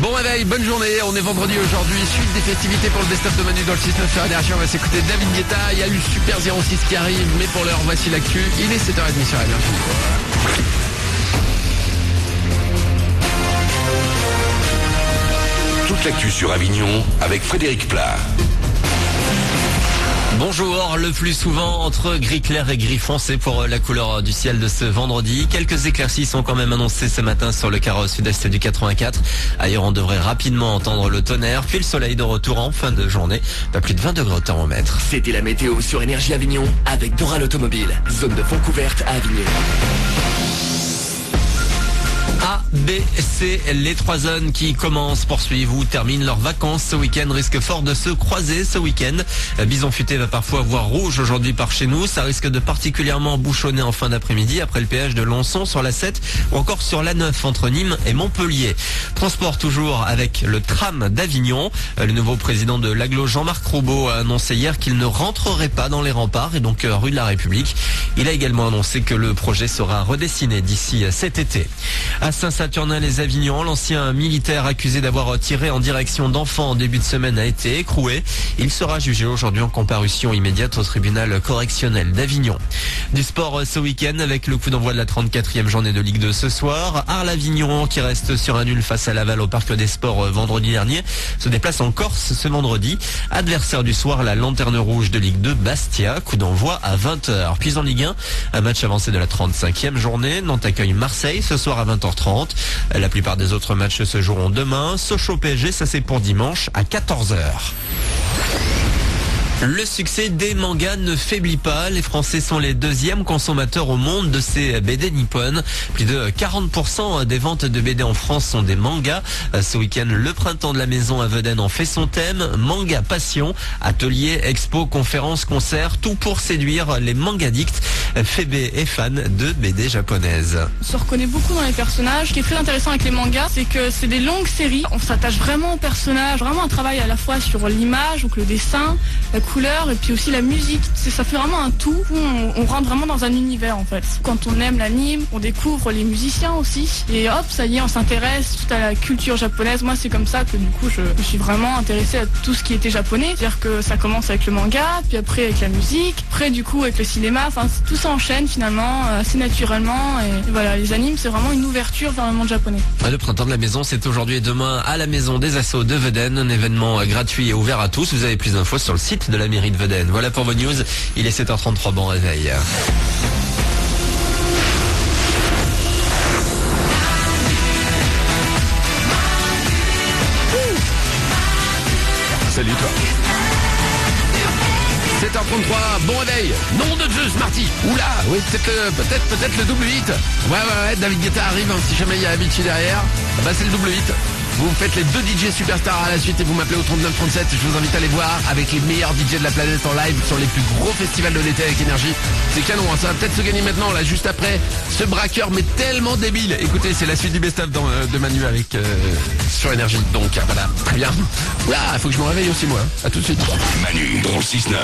Bon réveil, bonne journée, on est vendredi aujourd'hui, suite des festivités pour le best-of de Manu dans le 6-9 sur Énergie, on va s'écouter David Guetta, il y a eu Super 06 qui arrive, mais pour l'heure voici l'actu, il est 7h30 sur Énergie. Toute l'actu sur Avignon avec Frédéric Plat. Bonjour, le plus souvent entre gris clair et gris foncé pour la couleur du ciel de ce vendredi. Quelques éclaircies sont quand même annoncées ce matin sur le quart sud-est du 84. Ailleurs, on devrait rapidement entendre le tonnerre, puis le soleil de retour en fin de journée. Pas plus de 20 degrés au thermomètre. C'était la météo sur Énergie Avignon avec Doral Automobile. Zone de fond couverte à Avignon. A, B, C, les trois zones qui commencent, poursuivent ou terminent leurs vacances ce week-end risquent fort de se croiser ce week-end. Bison Futé va parfois voir rouge aujourd'hui par chez nous. Ça risque de particulièrement bouchonner en fin d'après-midi après le péage de Lonçon sur la 7 ou encore sur la 9 entre Nîmes et Montpellier. Transport toujours avec le tram d'Avignon. Le nouveau président de l'Agglo, Jean-Marc Roubaud, a annoncé hier qu'il ne rentrerait pas dans les remparts et donc rue de la République. Il a également annoncé que le projet sera redessiné d'ici cet été. À Saint-Saturnin-les-Avignon, l'ancien militaire accusé d'avoir tiré en direction d'enfants en début de semaine a été écroué. Il sera jugé aujourd'hui en comparution immédiate au tribunal correctionnel d'Avignon. Du sport ce week-end avec le coup d'envoi de la 34e journée de Ligue 2 ce soir. Arles-Avignon qui reste sur un nul face à Laval au Parc des Sports vendredi dernier se déplace en Corse ce vendredi. Adversaire du soir, la Lanterne Rouge de Ligue 2 Bastia. Coup d'envoi à 20h. Puis en Ligue 1, un match avancé de la 35e journée. Nantes accueille Marseille ce soir à 20h30. La plupart des autres matchs se joueront demain. Sochaux PSG, ça c'est pour dimanche à 14h. Le succès des mangas ne faiblit pas. Les Français sont les deuxièmes consommateurs au monde de ces BD nippones. Plus de 40% des ventes de BD en France sont des mangas. Ce week-end, le printemps de la maison à Vedène en fait son thème. Manga passion, ateliers, expos, conférences, concerts, tout pour séduire les mangadicts. Fébé est fan de BD japonaises. On se reconnaît beaucoup dans les personnages. Ce qui est très intéressant avec les mangas, c'est que c'est des longues séries. On s'attache vraiment aux personnages, vraiment un travail à la fois sur l'image, donc le dessin, la couleur et puis aussi la musique. Ça fait vraiment un tout où on rentre vraiment dans un univers en fait. Quand on aime l'anime, on découvre les musiciens aussi. Et hop, ça y est, on s'intéresse tout à la culture japonaise. Moi, c'est comme ça que du coup, je me suis vraiment intéressée à tout ce qui était japonais. C'est-à-dire que ça commence avec le manga, puis après avec la musique, après du coup avec le cinéma. Enfin, tout s'enchaîne finalement assez naturellement. Et voilà, les animes, c'est vraiment une ouverture vers le monde japonais. Le printemps de la maison, c'est aujourd'hui et demain à la maison des Assos de Vedène. Un événement gratuit et ouvert à tous. Vous avez plus d'infos sur le site de la mairie de Vedène. Voilà pour vos news. Il est 7h33, bon réveil. Salut toi. 7h33, bon réveil. Nom de Dieu, Smarty. Oula, oui, peut-être le double 8. Ouais, David Guetta arrive, hein, si jamais il y a Avicii derrière. Bah c'est le double 8. Vous faites les deux DJ superstars à la suite et vous m'appelez au 3937. Je vous invite à aller voir avec les meilleurs DJ de la planète en live sur les plus gros festivals de l'été avec Énergie. C'est canon, hein, ça va peut-être se gagner maintenant, là, juste après ce braqueur, mais tellement débile. Écoutez, c'est la suite du best-of de Manu avec sur Énergie. Donc voilà, très bien. Oula, faut que je me réveille aussi moi. À tout de suite. Manu dans le 6-9.